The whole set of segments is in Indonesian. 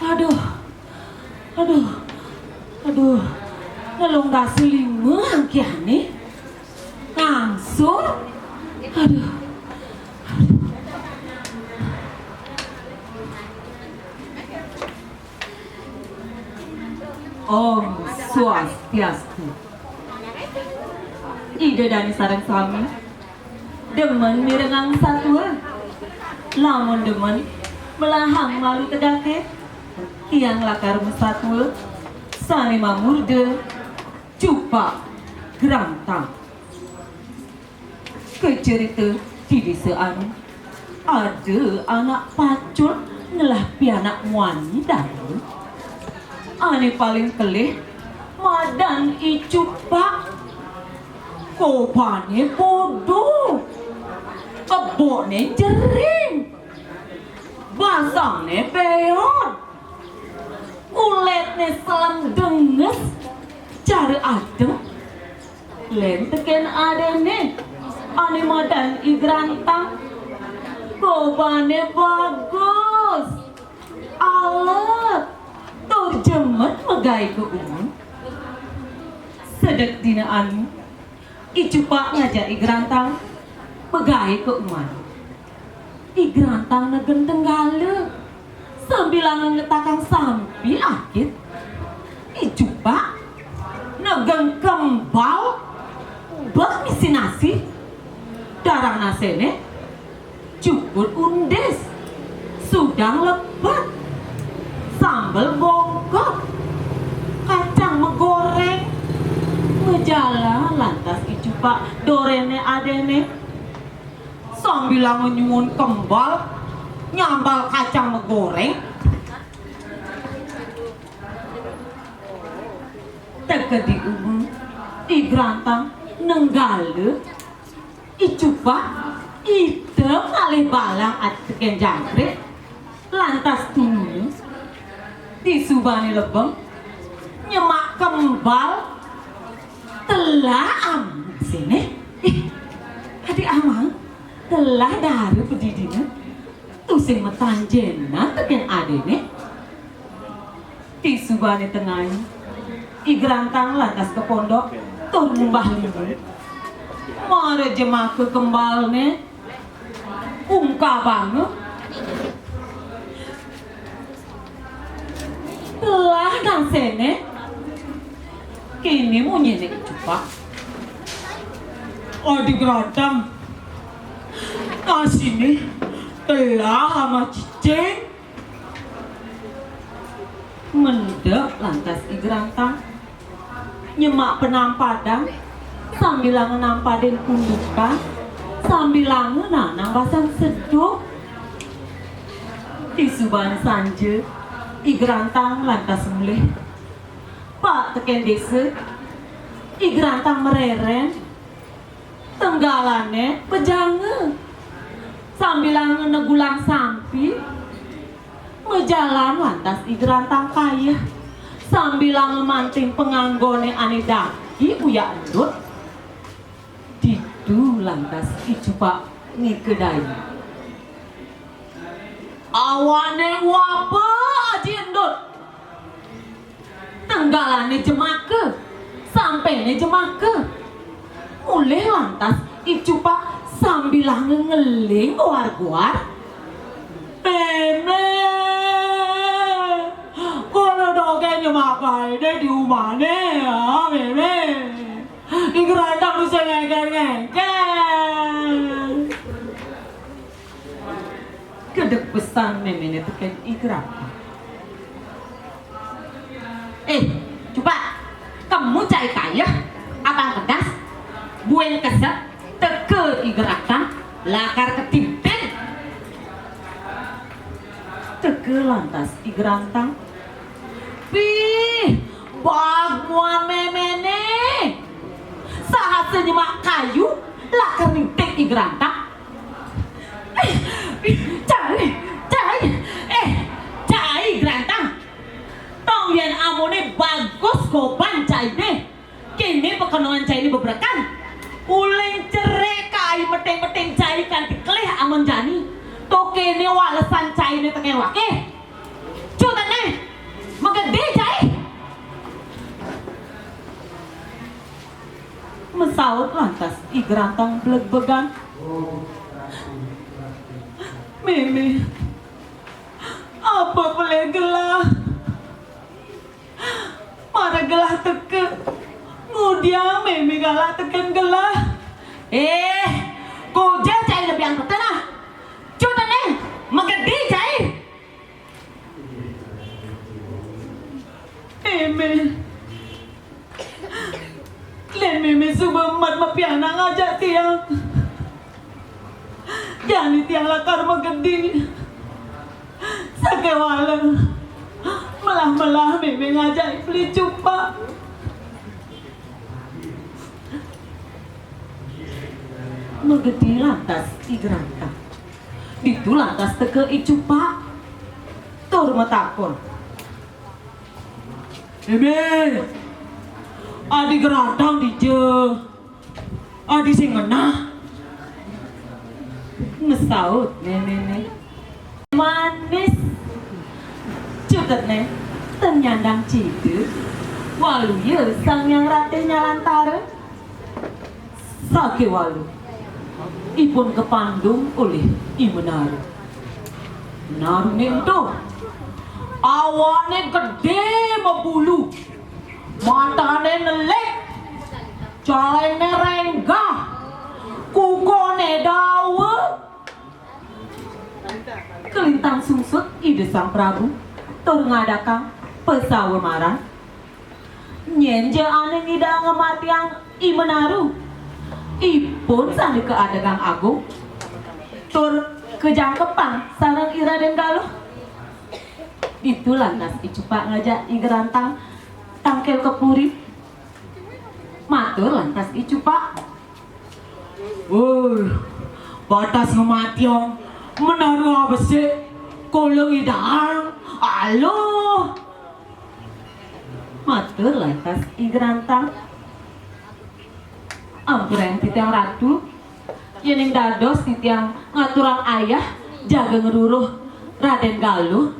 Aduh, aduh, aduh, ngelong gak selima angkiane, langsung, aduh. Om Swastiastu. Ide dari sarang suami, demen mirengang satua, lamun demen melahang malu tegake, tiang lakar satua, sani mamurde, cupa, gerantang. Kecerita di desaan, ada anak pacul ngelah pianak wanita. Ane paling kelih, madan icupak. Kopane bodoh, kebone jering, basangnya beot, kuletnya selam denges, cara adem, lenteken adene, ane madan igrantang, kopane bagus, alat, terjemet megai ke umum, sedek dinaan. Icupak ngajak igrantang pegai ke uman. Igrantang negen tenggala sambil ngetakang sampi akit. Icupak negen kembal bak misi nasi darah nasene cuput undes sudang lebat sambal bongkok kacang megoreng ngejala lantas icupak dorene adene sambil nyumun kembal nyambal kacang megoreng teke di umum igrantang nenggale icupak ide malih balang ateken jangkrik lantas tunu disubani lebeng nyemak kembal telah am sini adik amang telah dari pedidina tusing metanjena teken adene disubani tengah igrantang lantas ke pondok tur mumbah limu mare jemak ke kembalne ungka banget telah dan sene kini mau nyenek cupak adik rantang kasih telah sama cicing mendek lantas igrantang nyemak penampadang sambil nampadin kundukan sambil nanang basang seduh di suban sanje igrantang lantas mulih Pak teken desa igrantang mereren tenggalane pejange sambil negulang sampi mejalan lantas igrantang kaya sambil ngemanting penganggone ane daki uya endut didu lantas icupak ngikedai awane wapa aji endut tenggalane jemake sampainya jemake mulai lantas icupak sambil ngeling guar-guar meme kalau dogenya makai deh di rumahnya ya meme igrantang bisa ngengker kedek pesan meme teken igrantang coba kamu cari kaya abang pedas buen kesep teke igrantang lakar ketimpin teke lantas igrantang wih baguan memene saat senyemak kayu lakar nimpik igrantang cari igrantang tong yang amone bagus goban cai deh kini pekenongan cai ini beberkan uling cerai kai meteng-meteng cai kan dikelih amon jani to kene walesan cai ini teken wake cutan nih Magede cai. Mesaut lantas I gerantang beleg-began. Meme, apa boleh gelah? Mana gelah teke? Ngudiang meme galak teken gelah. Kuja cai lebih yang tenah. Cuta nih, magede cai. Meme, len meme subemat mapiana ngajak tiang. Jangan tiang lakar magede. Sakewalang melah meme ngajak beli cupa. Magede lantas I gerantang. Itu lantas teke I cupa. Tur matakon. Meme, adi gerantang dije. Adi sing ngenah. Ngesaut meme. Manis. Cuket ne. Ternyandang cidu. Walu ye sang yang ratihnya lantara. Sake walu. Ipun kepandung oleh I menaru. Menaru nento. Awane gede membulu. Matane nelek. Calene renggah. Kukone dawa. Kelintang sungsut ide sang Prabu. Tur ngadakang pesawa marah. Nyenje ane ngida ngematiang I menaru. Ipun sandi ke adegang agung. Tur kejangkepang sarang I Raden Galuh. Itu lantas I cupa ngajak I gerantang tangkel ke puri. Matur lantas I cupa. Batas ngemationg menaru apa sih? Kolong I dahang. Alo. Matur lantas I gerantang. Ampuran titiang ratu. Yening dados titiang ngaturang ayah jaga ngeruruh Raden Galuh.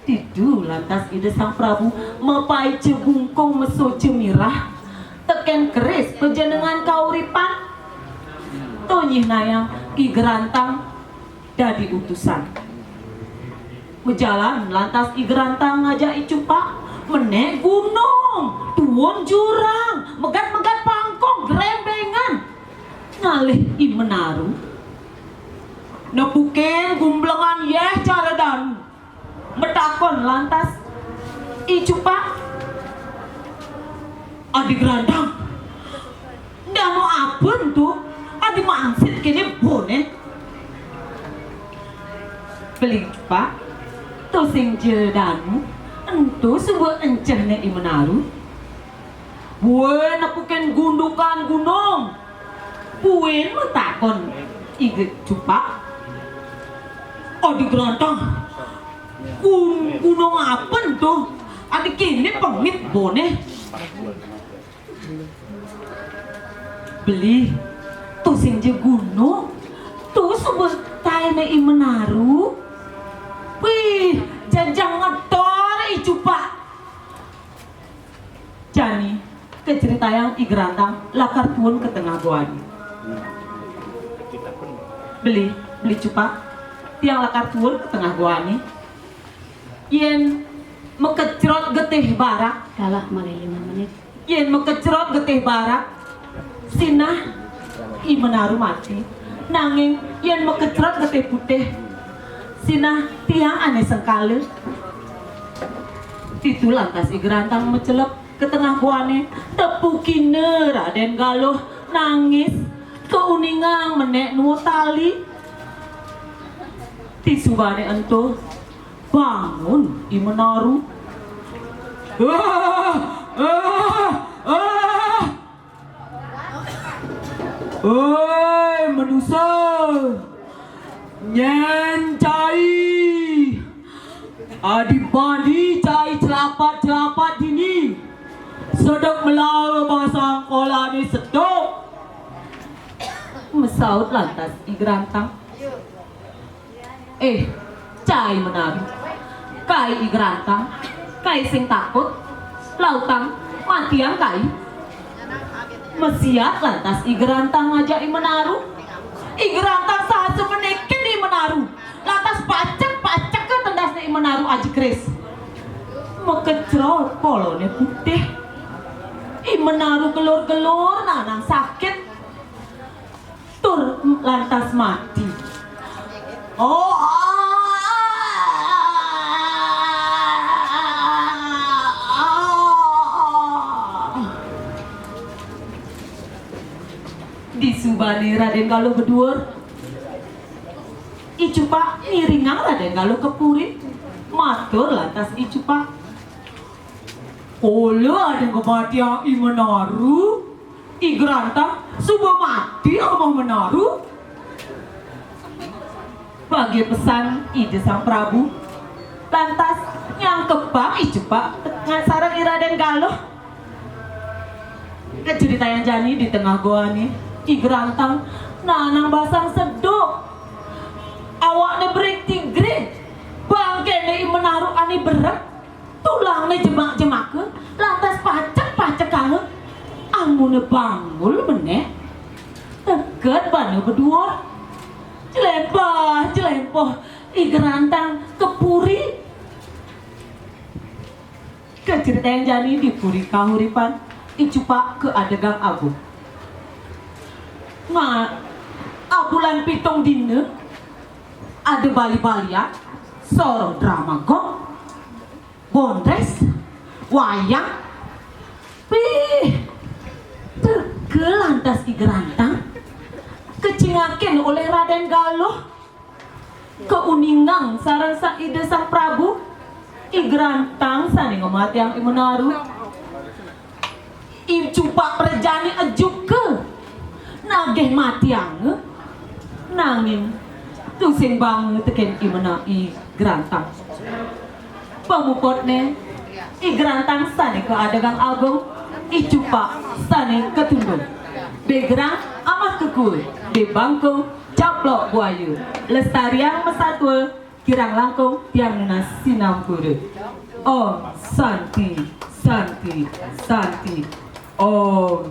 Tidu lantas ide sang Prabu mepai cebungkong meso cemirah. Teken keris pejenengan kauripan. Tonyih nayang I gerantang dadi utusan. Mejalan lantas I gerantang ngajak I cupa menek gunung, tuwon jurang, megat-megat pangkong, gerembengan. Ngalih I menaru. Nepukin gumblengan yeh cara dan metakon lantas I cupa. Adi gerantang. Dano apen tuh, adi mangsit kini bone. Beli pak, tuh sing jedanu. Entu sebuah encehnya I menaru. Buen nepukin gundukan gunung. Buen metakon I cupa. Adi gerantang. Gunung apa tuh? Adi kini pengit bone. Beli tuh sing je gunung. Tuh sebuah tayane I menaru. Wih, jajang ngedor I cupa. Jani ke cerita yang I gerantang lakar tuun ke tengah goani. Beli cupa tiang lakar tuun ke tengah goani. Yen mekecrot getih barak. Kalah malih 5 menit. Yen mekecrot getih barak. Sinah I menaru mati. Nanging yen mekecrot getih putih. Sinah tiang aneh sengkale. Itu lantas I gerantang mecelep ke tengah buane. Tepukine Raden Galuh nangis. Keuningang menek nu tali. Tisubane ento bangun I menaru. Manusia nyen cai adi-badi cai celapat dini sedek melawa bahasa kola ni sedok. Mesaut lantas I gerantang. Cai menaru. kai igrantang kai sing takut lautang matiang kai mesiat lantas igrantang ngajak menaruh igrantang saat semeneke di menaruh lantas pacek ke tendas di menaruh aji kris mekecrol polone putih i menaruh gelor-gelor nanang sakit tur lantas mati oh disubani Raden Galuh berdua icupa miringang Raden Galuh kepuri matur lantas icupa oleh ada kematian i menaruh i gerantang subuh mati omong menaruh bagi pesan ide sang Prabu lantas yang kebang icupa ngasarang i Raden Galuh cerita yang jani di tengah goa nih i gerantang nanang basang seduk awaknya break tigre bangke i menaruh ani berat tulangnya jemak-jemak lantas pacek kamu amune bangul meneh deket banu berdua jelempah i gerantang kepuri cerita yang jani di puri kahuripan icupa ke adegang abu abulan pitung dina ada bali-balian sorong drama gong bondres wayang tergelantas i gerantang kecingaken oleh Raden Galuh keuningang sarang sa ide sang Prabu i gerantang sani ngomat yang i menaruh i cupa perjani ajuk ke nageh matiang nanging tusing bang teken i mena i gerantang pamupotne i gerantang sani ke adegang agung i cupa sani ketundung begerang amat kekul di bangku caplok buayu lestariang mesatwa kirang langkung tiang nas sinampuru om santi santi santi om